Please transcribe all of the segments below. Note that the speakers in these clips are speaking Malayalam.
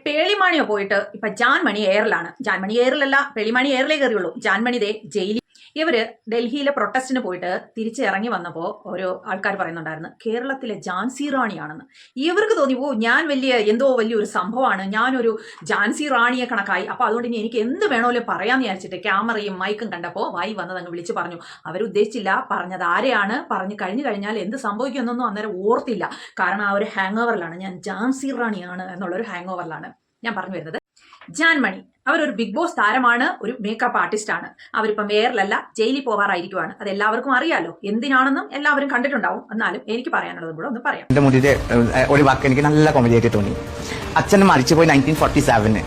പേളിമാണിയോ പോയിട്ട് ഇപ്പൊ ജാൻമണി എയറിലാണ്. ജാൻമണി എയറിലല്ല, പേളിമാണി എയറിലേ കയറിയുള്ളൂ. ജാൻമണി ദേ ജയിലിൽ. ഇവര് ഡൽഹിയിലെ പ്രൊട്ടസ്റ്റിന് പോയിട്ട് തിരിച്ചിറങ്ങി വന്നപ്പോൾ ഓരോ ആൾക്കാർ പറയുന്നുണ്ടായിരുന്നു കേരളത്തിലെ ഝാൻസി റാണിയാണെന്ന്. ഇവർക്ക് തോന്നി ഞാൻ വലിയൊരു സംഭവമാണ്, ഞാനൊരു ഝാൻസി റാണിയെ കണക്കായി, അപ്പൊ അതുകൊണ്ട് ഇനി എനിക്ക് എന്ത് വേണമല്ലോ പറയാന്ന് വിചാരിച്ചിട്ട് ക്യാമറയും മൈക്കും കണ്ടപ്പോൾ വായി വന്നത് അങ്ങ് വിളിച്ചു പറഞ്ഞു. അവരുദ്ദേശിച്ചില്ല, പറഞ്ഞത് ആരെയാണ്, പറഞ്ഞു കഴിഞ്ഞാൽ എന്ത് സംഭവിക്കുമെന്നൊന്നും അന്നേരം ഓർത്തില്ല. കാരണം ആ ഒരു ഹാങ് ഓവറിലാണ്, ഞാൻ ഝാൻസി റാണിയാണ് എന്നുള്ളൊരു ഹാങ് ഓവറിലാണ് ഞാൻ പറഞ്ഞു വരുന്നത്. ജാൻമണി അവരൊരു ബിഗ് ബോസ് താരമാണ്, ഒരു മേക്കപ്പ് ആർട്ടിസ്റ്റ് ആണ്. അവരിപ്പം എയറിലല്ല, ജയിലിൽ പോകാറായിരിക്കുവാണ്. അത് എല്ലാവർക്കും അറിയാലോ, എന്തിനാണെന്നും എല്ലാവരും കണ്ടിട്ടുണ്ടാവും. എന്നാലും എനിക്ക് പറയാനുള്ളതും കൂടെ ഒന്ന് പറയാം. എന്റെ മുടിയുടെ ഒരു വാക്ക് എനിക്ക് നല്ല കോമഡി ആയിട്ട് തോന്നി. അച്ഛൻ മരിച്ചുപോയി 1947.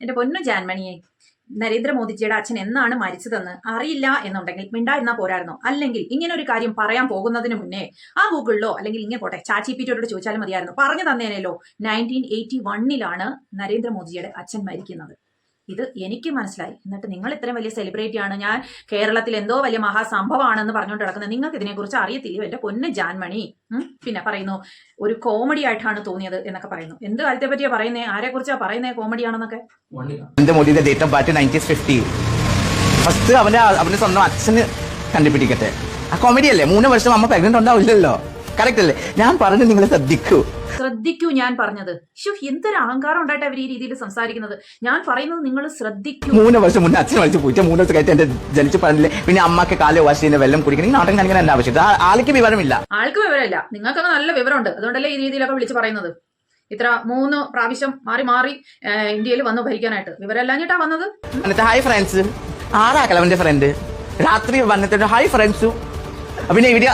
എന്റെ പൊന്നു ജാൻമണിയെ, നരേന്ദ്രമോദിജിയുടെ അച്ഛൻ എന്നാണ് മരിച്ചതെന്ന് അറിയില്ല എന്നുണ്ടെങ്കിൽ മിണ്ടായിരുന്നാ പോരായിരുന്നോ? അല്ലെങ്കിൽ ഇങ്ങനെ ഒരു കാര്യം പറയാൻ പോകുന്നതിന് മുന്നേ ആ ഗൂഗിളിലോ അല്ലെങ്കിൽ ഇങ്ങനെ പോട്ടെ ചാച്ചിപീറ്റോട് ചോദിച്ചാലും മതിയായിരുന്നു, പറഞ്ഞു തന്നേനല്ലോ. 1981 നരേന്ദ്രമോദിജിയുടെ അച്ഛൻ മരിക്കുന്നത്. ഇത് എനിക്ക് മനസ്സിലായി. എന്നിട്ട് നിങ്ങൾ ഇത്രയും വലിയ സെലിബ്രിറ്റി ആണ്, ഞാൻ കേരളത്തിൽ എന്തോ വലിയ മഹാസംഭവമാണെന്ന് പറഞ്ഞുകൊണ്ട് കിടക്കുന്നത്. നിങ്ങൾക്ക് ഇതിനെക്കുറിച്ച് അറിയത്തില്ലയോ എന്റെ പൊന്ന് ജാൻമണി? പിന്നെ പറയുന്നു ഒരു കോമഡി ആയിട്ടാണ് തോന്നിയത് എന്നൊക്കെ പറയുന്നു. എന്ത് കാര്യത്തെ പറ്റിയാ പറയുന്നേ? ആരെ കുറിച്ചാ പറയുന്നേ കോമഡിയാണെന്നൊക്കെ? മോദിയുടെ ഡേറ്റ് ഓഫ് ബർത്ത് 1950. ഫസ്റ്റ് അവന്റെ സ്വന്തം അച്ഛന് കണ്ടുപിടിക്കട്ടെ. ആ കോമഡി അല്ലേ? 3 വർഷം അമ്മ പ്രഗ്നന്റ് ഉണ്ടാവില്ലല്ലോ. കറക്റ്റ് അല്ലേ? ഞാൻ പറഞ്ഞു, നിങ്ങൾ ശ്രദ്ധിക്കൂ ഞാൻ പറഞ്ഞത്. എന്തൊരു അഹങ്കാരം ഉണ്ടായിട്ട് അവർ ഈ രീതിയിൽ സംസാരിക്കുന്നത്. ഞാൻ പറയുന്നത് നിങ്ങൾ ശ്രദ്ധിക്കൂ. 3 വർഷം മുന്നേ അച്ഛൻ വലിച്ചു പോയിട്ട് 3 വർഷം കഴിഞ്ഞിട്ട് എന്റെ ജനിച്ചു പറഞ്ഞില്ലേ. പിന്നെ അമ്മക്ക് കാല് വാശിന്റെ വെള്ളം കുടിക്കണം. ഈ നാടൻ കാണിക്കാൻ എന്റെ ആവശ്യം. ആൾക്ക് വിവരമില്ല. നിങ്ങൾക്കൊക്കെ നല്ല വിവരമുണ്ട്. അതുകൊണ്ടല്ലേ ഈ രീതിയിലൊക്കെ വിളിച്ച് പറയുന്നത്. ഇത്ര 3 പ്രാവശ്യം മാറി ഇന്ത്യയിൽ വന്നു ഭരിക്കാനായിട്ട് വിവരമില്ലാഞ്ഞിട്ടാ വന്നത്. എന്നിട്ട് ഹായ് ഫ്രണ്ട്സ്, ആരാക്കലവന്റെ ഫ്രണ്ട് രാത്രി വന്നിട്ട് ഹായ് ഫ്രണ്ട്സു. പിന്നെ ഇവിടെ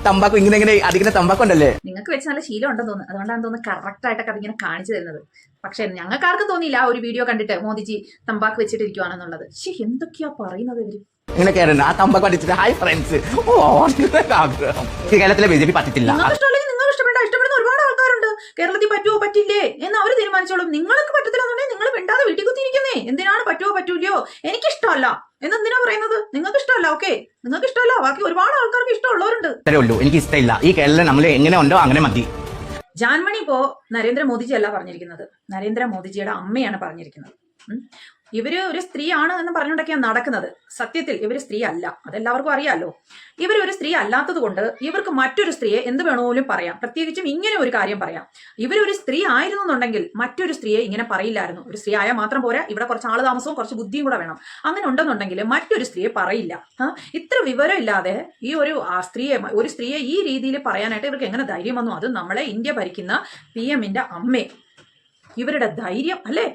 തമ്പാക്കു ഇങ്ങനെ അടിക്കുന്ന തമ്പാക്കുണ്ടല്ലേ. നിങ്ങൾക്ക് വെച്ച് നല്ല ശീലം ഉണ്ടെന്ന് തോന്നുന്നു. അതുകൊണ്ടാണ് തോന്നുന്നു കറക്റ്റ് ആയിട്ടൊക്കെ അതിങ്ങനെ കാണിച്ചു തരുന്നത്. പക്ഷെ ഞങ്ങൾക്ക് ആർക്കും തോന്നിയില്ല ഒരു വീഡിയോ കണ്ടിട്ട് മോദിജി തമ്പാക്ക് വെച്ചിട്ടിരിക്കുവാണെന്നുള്ളത്. എന്തൊക്കെയാ പറയുന്നത് ഇവര്? ഇങ്ങനെ കയറുന്നു ആ തമ്പാക്ക് അടിച്ചിട്ട് ഹായ് ഫ്രണ്ട്സ്. കേരളത്തിലെ BJP പറ്റത്തില്ല. ഇഷ്ടപ്പെടുന്ന ഒരുപാട് ആൾക്കാരുണ്ട്. കേരളത്തിൽ പറ്റുമോ പറ്റില്ലേ എന്ന് അവർ തീരുമാനിച്ചോളും. നിങ്ങൾക്ക് പറ്റത്തില്ലെന്നുണ്ടെങ്കിൽ നിങ്ങൾ മിണ്ടാതെ വീട്ടിൽ കുത്തിയിരിക്കുന്നേ. എന്തിനാണ് പറ്റുമോ പറ്റൂലയോ? എനിക്കിഷ്ടമല്ല എന്നെന്തിനാ പറയുന്നത്? നിങ്ങൾക്ക് ഇഷ്ടമല്ല, ഓക്കെ, നിങ്ങൾക്ക് ഇഷ്ടമല്ല. ബാക്കി ഒരുപാട് ആൾക്കാർക്ക് ഇഷ്ടമുള്ളവരുണ്ട്. എനിക്ക് ഇഷ്ടമില്ല ഈ കേരളം. നമ്മൾ എങ്ങനെ ഉണ്ടോ അങ്ങനെ മതി. ജാൻമണി ഇപ്പോ നരേന്ദ്രമോദിജി അല്ല പറഞ്ഞിരിക്കുന്നത്, നരേന്ദ്രമോദിജിയുടെ അമ്മയാണ് പറഞ്ഞിരിക്കുന്നത്. ഇവര് ഒരു സ്ത്രീയാണ് എന്ന് പറഞ്ഞുകൊണ്ടൊക്കെയാണ് നടക്കുന്നത്. സത്യത്തിൽ ഇവര് സ്ത്രീ അല്ല, അതെല്ലാവർക്കും അറിയാലോ. ഇവരൊരു സ്ത്രീ അല്ലാത്തത് കൊണ്ട് ഇവർക്ക് മറ്റൊരു സ്ത്രീയെ എന്ത് വേണമെങ്കിലും പറയാം. പ്രത്യേകിച്ചും ഇങ്ങനെ ഒരു കാര്യം പറയാം. ഇവരൊരു സ്ത്രീ ആയിരുന്നുണ്ടെങ്കിൽ മറ്റൊരു സ്ത്രീയെ ഇങ്ങനെ പറയില്ലായിരുന്നു. ഒരു സ്ത്രീ ആയാൽ മാത്രം പോരാ, ഇവിടെ കുറച്ച് ആള് താമസവും കുറച്ച് ബുദ്ധിയും കൂടെ വേണം. അങ്ങനെ ഉണ്ടെന്നുണ്ടെങ്കിൽ മറ്റൊരു സ്ത്രീയെ പറയില്ല. ഇത്ര വിവരം ഇല്ലാതെ ഒരു സ്ത്രീയെ ഈ രീതിയിൽ പറയാനായിട്ട് ഇവർക്ക് എങ്ങനെ ധൈര്യം വന്നു? അത് നമ്മളെ ഇന്ത്യ ഭരിക്കുന്ന PM-ന്റെ അമ്മേ. ഇവരുടെ ധൈര്യം അല്ലേ?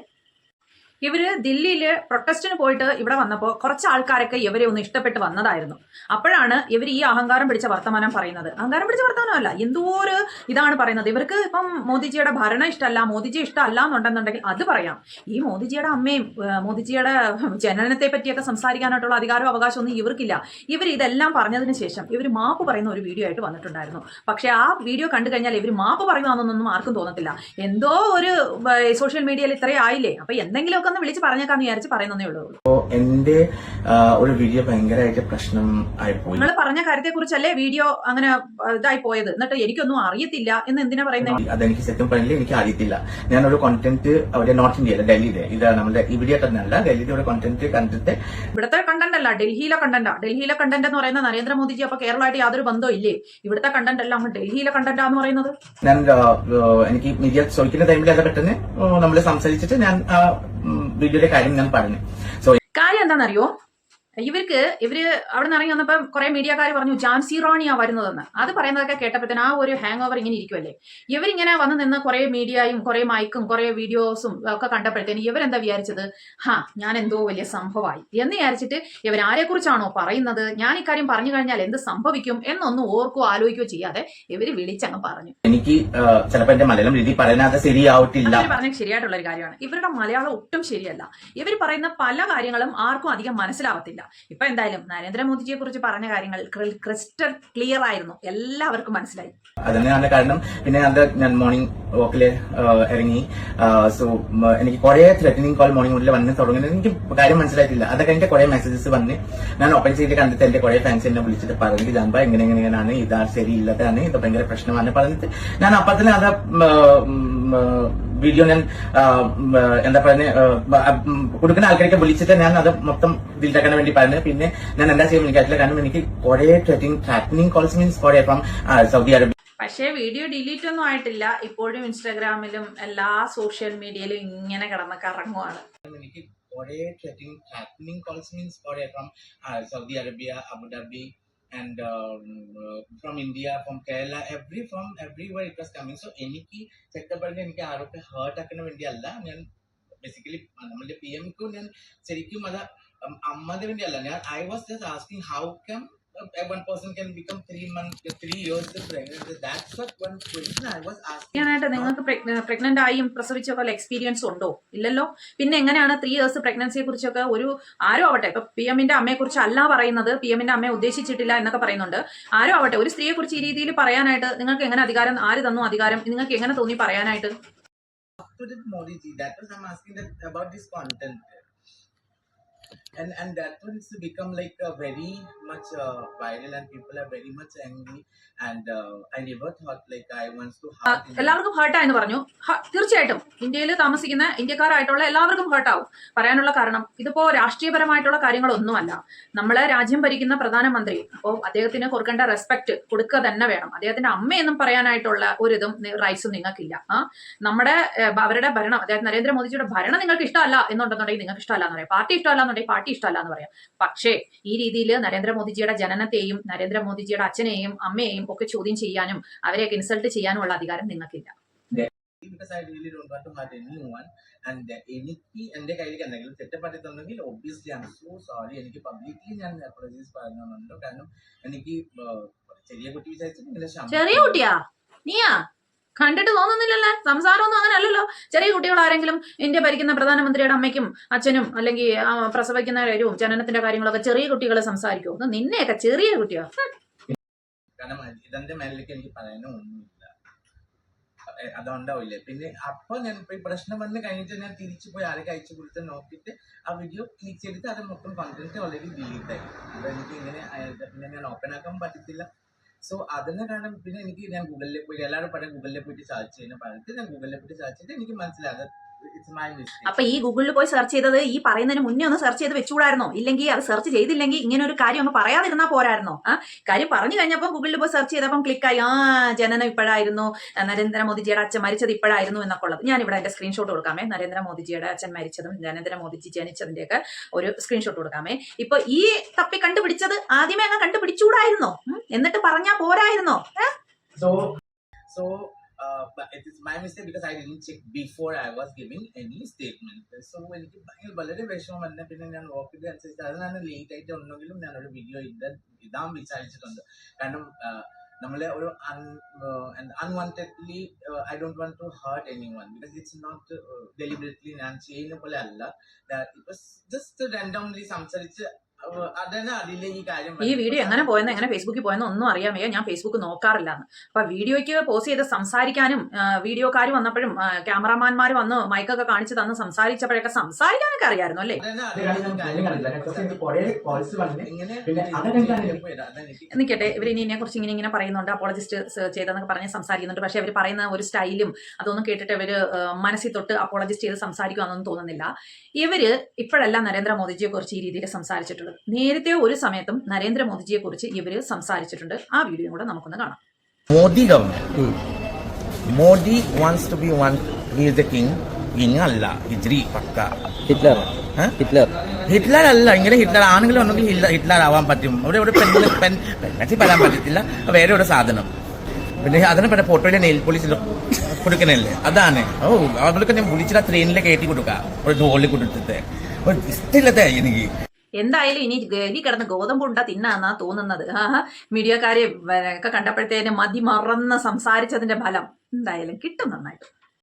ഇവര് ദില്ലിയില് പ്രൊട്ടസ്റ്റിന് പോയിട്ട് ഇവിടെ വന്നപ്പോൾ കുറച്ച് ആൾക്കാരൊക്കെ ഇവരെ ഒന്ന് ഇഷ്ടപ്പെട്ട് വന്നതായിരുന്നു. അപ്പോഴാണ് ഇവർ ഈ അഹങ്കാരം പിടിച്ച വർത്തമാനം പറയുന്നത്. അഹങ്കാരം പിടിച്ച വർത്തമാനമല്ല, എന്തോ ഒരു ഇതാണ് പറയുന്നത്. ഇവർക്ക് ഇപ്പം മോദിജിയുടെ ഭരണം ഇഷ്ടമല്ല, മോദിജി ഇഷ്ടമല്ല എന്നുണ്ടെന്നുണ്ടെങ്കിൽ അത് പറയാം. ഈ മോദിജിയുടെ അമ്മയും മോദിജിയുടെ ജനനത്തെ പറ്റിയൊക്കെ സംസാരിക്കാനായിട്ടുള്ള അധികാരവും അവകാശം ഒന്നും ഇവർക്കില്ല. ഇവർ ഇതെല്ലാം പറഞ്ഞതിന് ശേഷം ഇവർ മാപ്പ് പറയുന്ന ഒരു വീഡിയോ ആയിട്ട് വന്നിട്ടുണ്ടായിരുന്നു. പക്ഷെ ആ വീഡിയോ കണ്ടു കഴിഞ്ഞാൽ ഇവർ മാപ്പ് പറയുവാണെന്നൊന്നും ആർക്കും തോന്നത്തില്ല. എന്തോ ഒരു സോഷ്യൽ മീഡിയയിൽ ഇത്രയും ആയില്ലേ, അപ്പൊ എന്തെങ്കിലും ഒന്ന് വിളിച്ച് പറഞ്ഞേക്കാന്ന് വിചാരിച്ച് പറയുന്നേ ഉള്ളൂ. എന്റെ ഒരു വീഡിയോ ഭയങ്കരമായിട്ട് പ്രശ്നം ആയിപ്പോയി. നിങ്ങൾ പറഞ്ഞ കാര്യത്തെ കുറിച്ചല്ലേ വീഡിയോ അങ്ങനെ ഇതായി പോയത്. എന്നിട്ട് എനിക്കൊന്നും അറിയത്തില്ല എന്ന് എന്തിനാ പറയുന്നത്? അതെനിക്ക് സത്യം പറഞ്ഞില്ല, എനിക്ക് അറിയത്തില്ല. ഞാനൊരു കോണ്ടന്റ് അവിടെ നോർത്ത് ഇന്ത്യയിലെ ഡൽഹിയിലെ, ഇത് നമ്മുടെ ഇവിടെ തന്നെ അല്ല, ഡൽഹിയിലെ ഒരു കോണ്ടന്റ് കണ്ടിട്ട്. ഇവിടുത്തെ കണ്ടന്റ് അല്ല, ഡൽഹിയിലെ കണ്ടന്റ് എന്ന് പറയുന്ന നരേന്ദ്രമോദിജി അപ്പൊ കേരളമായിട്ട് യാതൊരു ബന്ധവും ഇല്ലേ? ഇവിടുത്തെ കണ്ടന്റ് അല്ല, അങ്ങ് ഡൽഹിയിലെ കണ്ടന്റാന്ന് പറയുന്നത്. ഞാൻ എനിക്ക് മീഡിയ ചോദിക്കുന്ന ടൈമിൽ അത് പെട്ടെന്ന് നമ്മൾ സംസാരിച്ചിട്ട് ഞാൻ വീഡിയോയുടെ കാര്യം ഞാൻ പറഞ്ഞു. കാര്യം എന്താണെന്നറിയോ? ഇവര് അവിടെ നിന്ന് ഇറങ്ങി വന്നപ്പോൾ കുറെ മീഡിയക്കാർ പറഞ്ഞു ഝാൻസി റാണിയാ വരുന്നതെന്ന്. അത് പറയുന്നതൊക്കെ കേട്ടപ്പോഴത്തേന് ആ ഒരു ഹാങ് ഓവർ ഇങ്ങനെ ഇരിക്കുമല്ലേ. ഇവരിങ്ങനെ വന്ന് നിന്ന് കുറെ മീഡിയയും കുറെ മൈക്കും കുറെ വീഡിയോസും ഒക്കെ കണ്ടപ്പോഴത്തേന് ഇവരെന്താ വിചാരിച്ചത്? ഞാൻ എന്തോ വലിയ സംഭവമായി എന്ന് വിചാരിച്ചിട്ട് ഇവരാരെ കുറിച്ചാണോ പറയുന്നത്, ഞാൻ ഇക്കാര്യം പറഞ്ഞു കഴിഞ്ഞാൽ എന്ത് സംഭവിക്കും എന്നൊന്നും ഓർക്കുകയോ ആലോചിക്കുകയോ ചെയ്യാതെ ഇവര് വിളിച്ചങ്ങ് പറഞ്ഞു. എനിക്ക് ചിലപ്പോൾ എന്റെ മലയാളം രീതി പറയാതെ ശരിയാവത്തില്ല. പറഞ്ഞത് ശരിയായിട്ടുള്ള ഒരു കാര്യമാണ്. ഇവരുടെ മലയാളം ഒട്ടും ശരിയല്ല. ഇവർ പറയുന്ന പല കാര്യങ്ങളും ആർക്കും അധികം മനസ്സിലാവത്തില്ല. ഇപ്പൊ എന്തായാലും നരേന്ദ്രമോദിജിയെ കുറിച്ച് പറഞ്ഞ കാര്യങ്ങൾ ക്രിസ്റ്റൽ ക്ലിയർ ആയിരുന്നു, എല്ലാവർക്കും മനസ്സിലായി. അതിനാണ് കാരണം. പിന്നെ ഞാൻ മോർണിംഗ് വാക്കില് ഇറങ്ങി. സോ എനിക്ക് കുറെ ത്രെറ്റനിങ് കോൾ മോർണിംഗ് മുതൽ വന്ന് തുടങ്ങുന്നത് എനിക്ക് കാര്യം മനസ്സിലായിട്ടില്ല. അതൊക്കെ എനിക്ക് കുറെ മെസ്സേജസ് വന്ന് ഞാൻ ഓപ്പൺ ചെയ്ത് കണ്ടിട്ട് എന്റെ കുറെ ഫാൻസ് എന്നെ വിളിച്ചിട്ട് പറഞ്ഞിട്ട് ജാൻബ എങ്ങനെയാണ്, ഇതാ ശരിയില്ലതാണ്, ഇത് ഭയങ്കര പ്രശ്നമാണ് പറഞ്ഞിട്ട് ഞാൻ അപ്പൊ തന്നെ അത് വീഡിയോ ഞാൻ എന്താ പറയുന്നത് കൊടുക്കുന്ന ആൾക്കാരൊക്കെ വിളിച്ചിട്ട് ഞാൻ അത് മൊത്തം ഇതിലാക്കാൻ വേണ്ടി പറഞ്ഞു. പിന്നെ ഞാൻ എന്താ ചെയ്യാൻ എനിക്കറിയില്ല, കാരണം എനിക്ക് കുറെ ട്രാക്കിംഗ് കോൾസ് മീൻസ് കുറെ ഫ്രം സൗദി അറേബ്യ. പക്ഷേ വീഡിയോ ഡിലീറ്റ് ഒന്നും ആയിട്ടില്ല. ഇപ്പോഴും ഇൻസ്റ്റാഗ്രാമിലും എല്ലാ സോഷ്യൽ മീഡിയയിലും ഇങ്ങനെ കിടന്ന് കറങ്ങുവാണ്. എനിക്ക് കുറെ ട്രാക്കിംഗ് കോൾസ് മീൻസ് കുറെ from Saudi Arabia, Abu Dhabi and from India, from Kerala, from everywhere it was coming. So എനിക്ക് ചെക്കപ്പറിന് എനിക്ക് ആരൊക്കെ ഹേർട്ട് ആക്കുന്ന വേണ്ടിയല്ല, ഞാൻ ബേസിക്കലി നമ്മളുടെ PM-ക്കും ഞാൻ ശരിക്കും അത് അമ്മയുടെ വേണ്ടിയല്ല. ഞാൻ I was just asking how come one person can become 3 years pregnant. That's what one question I was asking. ായിട്ട് നിങ്ങൾക്ക് പ്രഗ്നന്റ് ആയും പ്രസവിച്ചൊക്കെ എക്സ്പീരിയൻസ് ഉണ്ടോ? ഇല്ലല്ലോ. പിന്നെ എങ്ങനെയാണ് 3 years പ്രഗ്നൻസിയെ കുറിച്ചൊക്കെ ഒരു ആരോ ആവട്ടെ, ഇപ്പൊ PM-ന്റെ അമ്മയെ കുറിച്ച് അല്ല പറയുന്നത്, PM-ന്റെ അമ്മയെ ഉദ്ദേശിച്ചിട്ടില്ല എന്നൊക്കെ പറയുന്നുണ്ട്. ആരോ ആവട്ടെ, ഒരു സ്ത്രീയെ കുറിച്ച് ഈ രീതിയിൽ പറയാനായിട്ട് നിങ്ങൾക്ക് എങ്ങനെ അധികാരം, ആര് തന്നു അധികാരം, നിങ്ങൾക്ക് എങ്ങനെ തോന്നി പറയാനായിട്ട്? That was I'm asking that about this content. And that one's become like very much viral and people are very much angry and I never thought like I wants to hurt എല്ലാവർക്കും ഹേർട്ടായെന്ന് പറഞ്ഞു. തീർച്ചയായിട്ടും ഇന്ത്യയിൽ താമസിക്കുന്ന ഇന്ത്യക്കാരായിട്ടുള്ള എല്ലാവർക്കും ഹേർട്ടാവും. പറയാനുള്ള കാരണം ഇതിപ്പോ രാഷ്ട്രീയപരമായിട്ടുള്ള കാര്യങ്ങളൊന്നുമല്ല. നമ്മളെ രാജ്യം ഭരിക്കുന്ന പ്രധാനമന്ത്രി, അപ്പോൾ അദ്ദേഹത്തിന് കൊടുക്കേണ്ട റെസ്പെക്ട് കൊടുക്കുക തന്നെ വേണം. അദ്ദേഹത്തിന്റെ അമ്മയെന്നും പറയാനായിട്ടുള്ള ഒരിതും റൈറ്റ്സും നിങ്ങൾക്കില്ല. നമ്മുടെ അവരുടെ ഭരണം, അതായത് നരേന്ദ്രമോദിജിയുടെ ഭരണം നിങ്ങൾക്ക് ഇഷ്ടമല്ല എന്നുണ്ടെന്നുണ്ടെങ്കിൽ നിങ്ങൾക്ക് ഇഷ്ടമല്ല എന്ന് പറയാം, പാർട്ടി ഇഷ്ടമല്ല എന്നുണ്ടെങ്കിൽ പാർട്ടി ഇഷ്ടമല്ല എന്ന് പറയാം. പക്ഷേ ഈ രീതിയിൽ നരേന്ദ്രമോദിജിയുടെ ജനനത്തെയും നരേന്ദ്രമോദിജിയുടെ അച്ഛനെയും അമ്മയെയും ഒക്കെ ചോദ്യം ചെയ്യാനും അവരെയൊക്കെ ഇൻസൾട്ട് ചെയ്യാനും ഉള്ള അധികാരം നിങ്ങൾക്കില്ല. Because I really don't want to hurt anyone and എനിക്ക് എന്റെ കയ്യിലേക്ക് എന്തെങ്കിലും തെറ്റപ്പറ്റിട്ടുണ്ടെങ്കിൽ obviously I'm so sorry. എനിക്ക് പബ്ലിക്കലി ഞാൻ അപ്പോളജൈസ് പറയുന്നുണ്ട്. കാരണം എനിക്ക് ചെറിയ കുട്ടി വിചാരിച്ചു. ചെറിയ കുട്ടിയാ നീയാ? കണ്ടിട്ട് തോന്നുന്നില്ലല്ലോ, സംസാരമൊന്നും അങ്ങനെ അല്ലല്ലോ. ചെറിയ കുട്ടികൾ ആരെങ്കിലും ഇന്ത്യ ഭരിക്കുന്ന പ്രധാനമന്ത്രിയുടെ അമ്മയ്ക്കും അച്ഛനും അല്ലെങ്കിൽ പ്രസവിക്കുന്ന കാര്യവും ജനനത്തിന്റെ കാര്യങ്ങളൊക്കെ ചെറിയ കുട്ടികളെ സംസാരിക്കുമോ? നിന്നെയൊക്കെ ചെറിയ കുട്ടിയോ? കാരണം ഇതിന്റെ മേലേക്ക് എനിക്ക് പറയാനോ ഒന്നുമില്ല, അതുണ്ടാവില്ലേ. പിന്നെ അപ്പൊ ഞാൻ ഇപ്പൊ ഈ പ്രശ്നം വന്ന് കഴിഞ്ഞിട്ട് ഞാൻ തിരിച്ചു പോയി ആരൊക്കെ അയച്ചു കൊടുത്ത് നോക്കിയിട്ട് ആ വീഡിയോ ക്ലിക്ക് ചെയ്തിട്ട് അത് മൊത്തം കണ്ടന്റ് ഓൾറെഡി ഡിലീറ്റ് ആയി. അപ്പൊ എനിക്ക് ഇങ്ങനെ പിന്നെ ഞാൻ ഓപ്പൺ ആക്കാൻ പറ്റത്തില്ല. സോ അതിന് കാരണം പിന്നെ എനിക്ക് ഞാൻ ഗൂഗിളിൽ പോയി എല്ലാവരും പറയാം ഗൂഗിളിൽ പോയിട്ട് സെർച്ച് ചെയ്യുന്ന പറഞ്ഞിട്ട് ഞാൻ ഗൂഗിളിൽ പോയിട്ട് സെർച്ച് ചെയ്തിട്ട് എനിക്ക് മനസ്സിലായത് അപ്പൊ ഈ ഗൂഗിളിൽ പോയി സെർച്ച് ചെയ്തത് ഈ പറയുന്നതിന് മുന്നേ ഒന്ന് സെർച്ച് ചെയ്ത് വെച്ചുകൂടായിരുന്നോ? ഇല്ലെങ്കിൽ അത് സെർച്ച് ചെയ്തില്ലെങ്കിൽ ഇങ്ങനെ ഒരു കാര്യം ഒന്ന് പറയാതിരുന്നാ പോരായിരുന്നോ? കാര്യം പറഞ്ഞു കഴിഞ്ഞപ്പോൾ ഗൂഗിളിൽ പോയി സെർച്ച് ചെയ്തപ്പം ക്ലിക്കായി, ജനനം ഇപ്പോഴായിരുന്നു, നരേന്ദ്രമോദിജിയുടെ അച്ഛൻ മരിച്ചത് ഇപ്പോഴായിരുന്നു എന്നൊക്കെ ഉള്ളത്. ഞാനിവിടെ എന്റെ സ്ക്രീൻഷോട്ട് കൊടുക്കാമേ, നരേന്ദ്രമോദിജിയുടെ അച്ഛൻ മരിച്ചതും നരേന്ദ്രമോദിജി ജനിച്ചതിന്റെയൊക്കെ ഒരു സ്ക്രീൻഷോട്ട് കൊടുക്കാമേ. ഇപ്പൊ ഈ തപ്പി കണ്ടുപിടിച്ചത് ആദ്യമേ അങ്ങ് കണ്ടുപിടിച്ചുകൂടായിരുന്നോ? എന്നിട്ട് പറഞ്ഞാ പോരായിരുന്നോ? But it is my mistake because I didn't check before I was giving any statement. So എനിക്ക് വളരെ വിഷമം വന്ന പിന്നെ ഞാൻ നോക്കിയിട്ട് അനുസരിച്ച് അത് ഞാൻ ലേറ്റ് ആയിട്ട് ഉണ്ടെങ്കിലും ഞാനൊരു വീഡിയോ ഇടാൻ വിചാരിച്ചിട്ടുണ്ട്. കാരണം നമ്മളെ ഒരു unwantedly I don't want to hurt anyone because it's not deliberately ഞാൻ ചെയ്യുന്ന പോലെ അല്ല. ഇറ്റ് വാസ് ജസ്റ്റ് റാൻഡംലി സംസാരിച്ച് ഈ വീഡിയോ എങ്ങനെ പോയെന്ന് എങ്ങനെ ഫേസ്ബുക്കിൽ പോയെന്ന് ഒന്നും അറിയാൻ വയ്യ. ഞാൻ ഫേസ്ബുക്ക് നോക്കാറില്ലാന്ന്. അപ്പൊ വീഡിയോയ്ക്ക് പോസ്റ്റ് ചെയ്ത് സംസാരിക്കാനും വീഡിയോക്കാർ വന്നപ്പോഴും ക്യാമറാമാൻമാർ വന്ന് മൈക്കൊക്കെ കാണിച്ചു തന്ന് സംസാരിച്ചപ്പോഴൊക്കെ സംസാരിക്കാനൊക്കെ അറിയായിരുന്നു അല്ലേ? നിൽക്കട്ടെ, ഇവർ ഇനി ഇതിനെ കുറിച്ച് ഇങ്ങനെ പറയുന്നുണ്ട്, അപ്പോളജിസ്റ്റ് ചെയ്തെന്നൊക്കെ പറഞ്ഞ് സംസാരിക്കുന്നുണ്ട്. പക്ഷെ അവർ പറയുന്ന ഒരു സ്റ്റൈലും അതൊന്നും കേട്ടിട്ട് ഇവര് മനസ്സിൽ തൊട്ട് അപ്പോളജിസ്റ്റ് ചെയ്ത് സംസാരിക്കുമെന്നൊന്നും തോന്നുന്നില്ല. ഇവര് ഇപ്പോഴല്ല നരേന്ദ്രമോദിജിയെ കുറിച്ച് ഈ രീതിയിൽ സംസാരിച്ചിട്ടുള്ളത്. നേരത്തെ ഒരു സമയത്തും നരേന്ദ്രമോദിജിയെ കുറിച്ച് ഇവര് സംസാരിച്ചിട്ടുണ്ട്. ആ വീഡിയോ കൂടെ നമുക്കൊന്ന് കാണാം. Modi government Modi wants to be one, he is the king. King അല്ല, ഹിജ്രി പക്ക. ഹിറ്റ്ലർ ഹിറ്റ്ലർ അല്ല. ഇങ്ങനെ ഹിറ്റ്ലർ ആണെങ്കിലും ഉണ്ടെങ്കിൽ ഹിറ്റ്ലർ ആവാൻ പറ്റും. അവിടെ ഒരു പെൺകുട്ടി പറയാൻ പറ്റത്തില്ല. വേറെ ഒരു സാധനം പിന്നെ അതിനെ പറ്റ ഫോട്ടോയിലെ നെയിൽ പോളിഷ് കൊടുക്കണല്ലേ, അതാണ്. അവർക്ക് ഞാൻ വിളിച്ചിട്ട് ട്രെയിനിലെ കയറ്റി കൊടുക്കാം, ഒരു ഡോളിൽ കൊടുത്തിട്ട് ഇഷ്ടമില്ലത്തെ എനിക്ക്. എന്തായാലും ഇനി ഗരി കിടന്ന് ഗോതമ്പുണ്ട തിന്നാന്നാ തോന്നുന്നത്. മീഡിയക്കാരെ ഒക്കെ കണ്ടപ്പോഴത്തേനും മതി മറന്ന് സംസാരിച്ചതിന്റെ ഫലം എന്തായാലും കിട്ടും നന്നായിട്ട്.